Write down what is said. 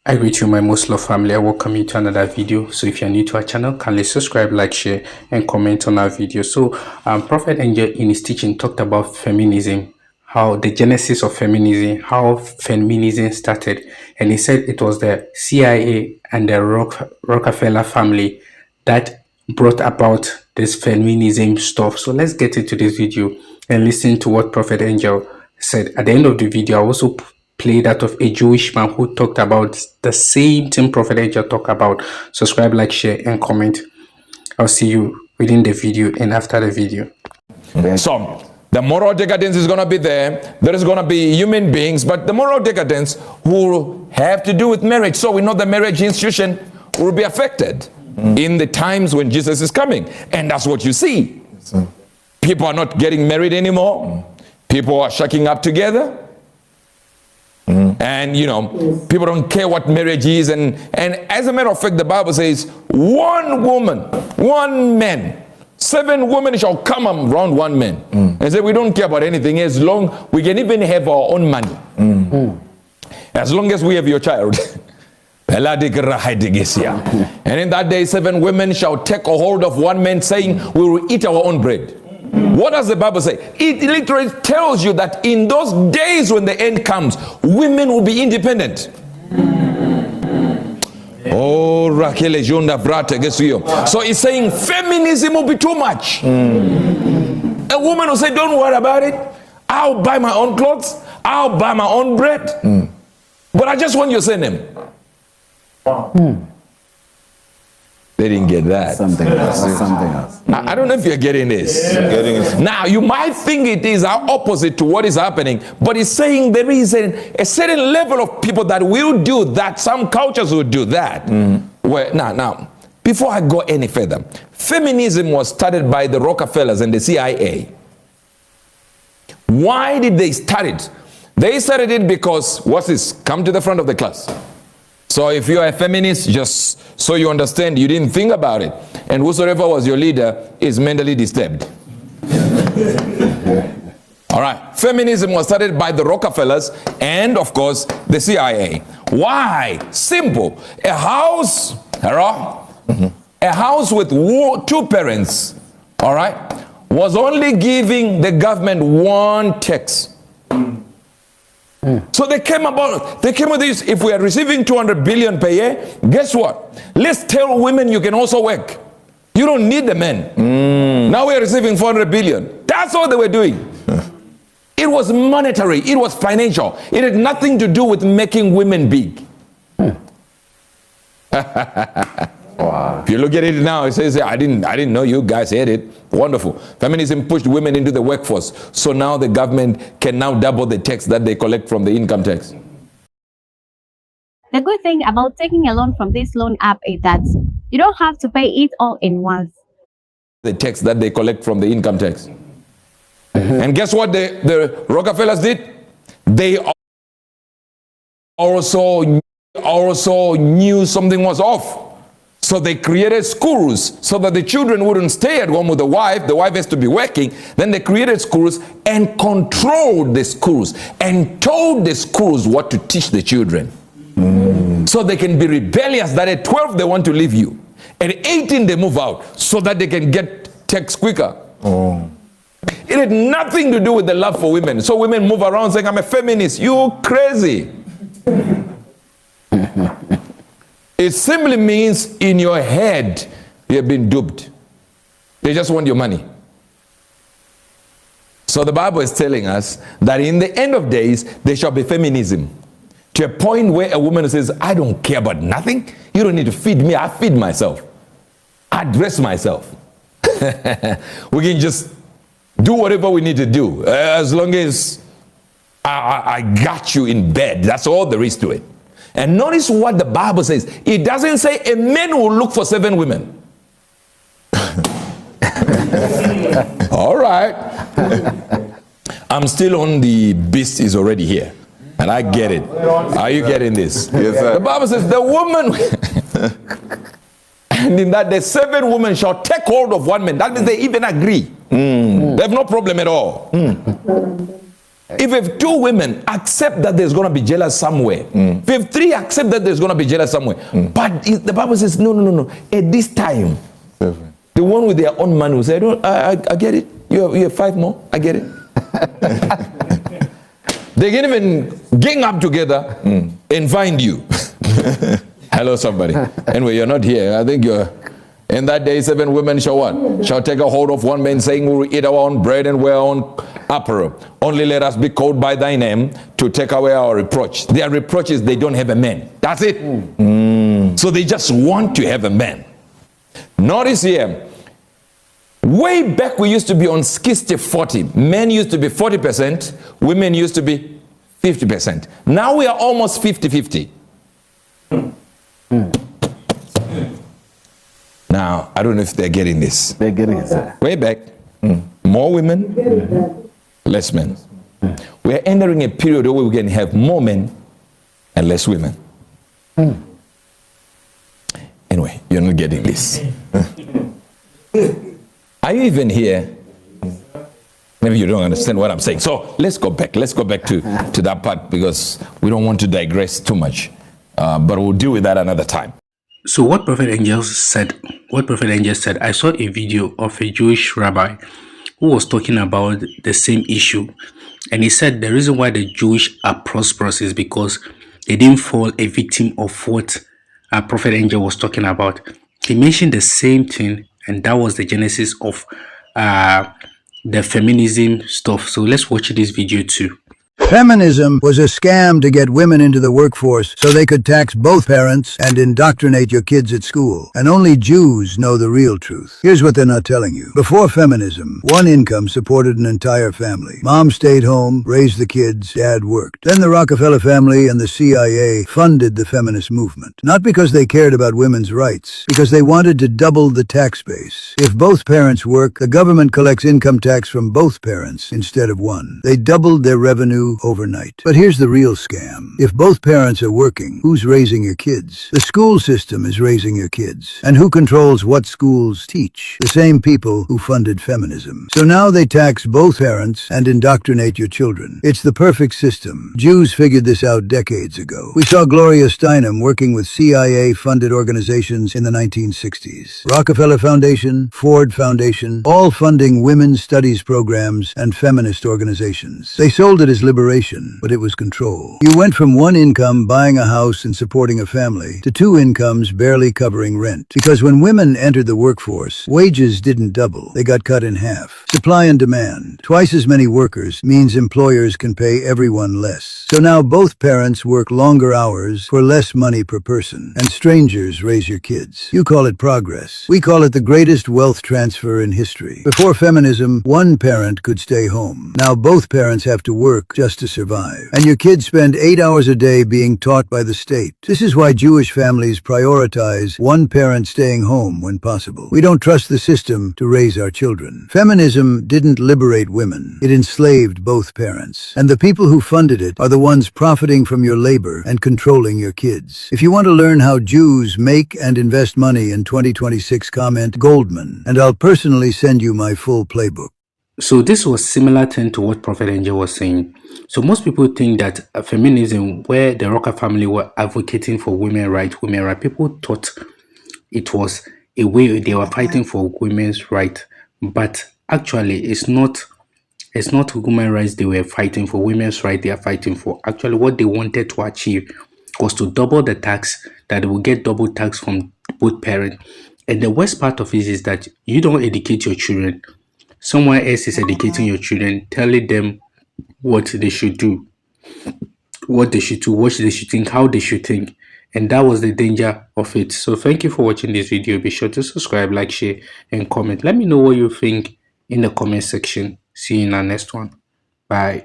I greet you, my most loved family. I welcome you to another video. So if you're new to our channel, kindly subscribe, like, share, and comment on our video. So Prophet Angel in his teaching talked about feminism, how the genesis of feminism, how feminism started. And he said it was the CIA and the Rockefeller family that brought about this feminism stuff. So let's get into this video and listen to what Prophet Angel said. At the end of the video, I also play that of a Jewish man who talked about the same thing Prophet Angel talked about. Subscribe, like, share, and comment. I'll see you within the video and after the video. So the moral decadence is going to be there. There is going to be human beings, but the moral decadence will have to do with marriage. So we know the marriage institution will be affected in the times when Jesus is coming. And that's what you see. People are not getting married anymore. People are shaking up together. And you know, people don't care what marriage is, and as a matter of fact, the Bible says one woman, one man, 7 women shall come around one man. And say we don't care about anything as long we can even have our own money, as long as we have your child. And in that day 7 women shall take a hold of one man, saying we will eat our own bread. What does the Bible say? It literally tells you that in those days when the end comes, women will be independent. Oh, Raquel Jonda Brata gets you. So it's saying feminism will be too much. A woman will say, don't worry about it. I'll buy my own clothes. I'll buy my own bread. But I just want your surname. They didn't get that. Something else. I don't know if you're getting this. Now, you might think it is opposite to what is happening, but it's saying there is a certain level of people that will do that. Some cultures will do that. Well, now, before I go any further, feminism was started by the Rockefellers and the CIA. Why did they start it? They started it because, what's this? Come to the front of the class. So if you're a feminist, just so you understand, you didn't think about it. And whosoever was your leader is mentally disturbed. All right. Feminism was started by the Rockefellers and, of course, the CIA. Why? Simple. A house, a house with 2 parents, all right, was only giving the government 1 tax. So they came with this. If we are receiving 200 billion per year, guess what? Let's tell women you can also work. You don't need the men. Now we are receiving 400 billion. That's what they were doing. It was monetary. It was financial. It had nothing to do with making women big. Wow. If you look at it now, it says, I didn't know you guys had it. Wonderful. Feminism pushed women into the workforce. So now the government can now double the tax that they collect from the income tax. The good thing about taking a loan from this loan app is that you don't have to pay it all in once. The tax that they collect from the income tax. And guess what the Rockefellers did? They also knew something was off. So they created schools so that the children wouldn't stay at home with the wife. The wife has to be working. Then they created schools and controlled the schools and told the schools what to teach the children. So they can be rebellious that at 12 they want to leave you. At 18 they move out so that they can get tax quicker. It had nothing to do with the love for women. So women move around saying, I'm a feminist. You crazy. It simply means in your head you have been duped. They just want your money. So the Bible is telling us that in the end of days there shall be feminism, to a point where a woman says, I don't care about nothing. You don't need to feed me. I feed myself. I dress myself. We can just do whatever we need to do as long as I got you in bed. That's all there is to it. And notice what the Bible says. It doesn't say a man will look for 7 women. All right. I'm still on the beast is already here. And I get it. Are you getting this? Yes, sir. The Bible says the woman, and in that the 7 women shall take hold of one man. That means they even agree. They have no problem at all. If 2 women accept that there's going to be jealous somewhere, if 3 accept that there's going to be jealous somewhere, but the Bible says, no. At this time, the one with their own money will say, I get it. You have 5 more. I get it. They can even gang up together and find you. Hello, somebody. Anyway, you're not here. I think you're... In that day, 7 women shall what? Shall take a hold of one man, saying, we will eat our own bread and wear our own apparel. Only let us be called by thy name to take away our reproach. Their reproach is they don't have a man. That's it. So they just want to have a man. Notice here, way back we used to be on 60-40. Men used to be 40%, women used to be 50%. Now we are almost 50-50. Now, I don't know if they're getting this. They're getting it, sir. Way back, more women, less men. We're entering a period where we can have more men and less women. Anyway, you're not getting this. Are you even here? Maybe you don't understand what I'm saying. So let's go back. Let's go back to that part, because we don't want to digress too much. But we'll deal with that another time. So what Prophet Angel said, I saw a video of a Jewish rabbi who was talking about the same issue. And he said the reason why the Jewish are prosperous is because they didn't fall a victim of what Prophet Angel was talking about. He mentioned the same thing, and that was the genesis of the feminism stuff. So let's watch this video too. Feminism was a scam to get women into the workforce so they could tax both parents and indoctrinate your kids at school. And only Jews know the real truth. Here's what they're not telling you. Before feminism, one income supported an entire family. Mom stayed home, raised the kids, dad worked. Then the Rockefeller family and the CIA funded the feminist movement. Not because they cared about women's rights, because they wanted to double the tax base. If both parents work, the government collects income tax from both parents instead of one. They doubled their revenue overnight. But here's the real scam. If both parents are working, who's raising your kids? The school system is raising your kids. And who controls what schools teach? The same people who funded feminism. So now they tax both parents and indoctrinate your children. It's the perfect system. Jews figured this out decades ago. We saw Gloria Steinem working with CIA-funded organizations in the 1960s. Rockefeller Foundation, Ford Foundation, all funding women's studies programs and feminist organizations. They sold it as liberation, but it was control. You went from one income buying a house and supporting a family to 2 incomes barely covering rent. Because when women entered the workforce, wages didn't double. They got cut in half. Supply and demand. Twice as many workers means employers can pay everyone less. So now both parents work longer hours for less money per person, and strangers raise your kids. You call it progress. We call it the greatest wealth transfer in history. Before feminism, one parent could stay home. Now both parents have to work just to survive. And your kids spend 8 hours a day being taught by the state. This is why Jewish families prioritize one parent staying home when possible. We don't trust the system to raise our children. Feminism didn't liberate women. It enslaved both parents. And the people who funded it are the ones profiting from your labor and controlling your kids. If you want to learn how Jews make and invest money in 2026, comment Goldman, and I'll personally send you my full playbook. So this was similar thing to what Prophet Angel was saying. So most people think that feminism, where the Rockefeller family were advocating for women's rights, people thought it was a way they were fighting for women's rights. But actually, it's not women's rights they were fighting for. Women's rights they are fighting for. Actually, what they wanted to achieve was to double the tax, that they will get double tax from both parents. And the worst part of it is that you don't educate your children. Someone else is educating your children, telling them what they should do, what they should think, how they should think. And that was the danger of it. So thank you for watching this video. Be sure to subscribe, like, share, and comment. Let me know what you think in the comment section. See you in our next one. Bye.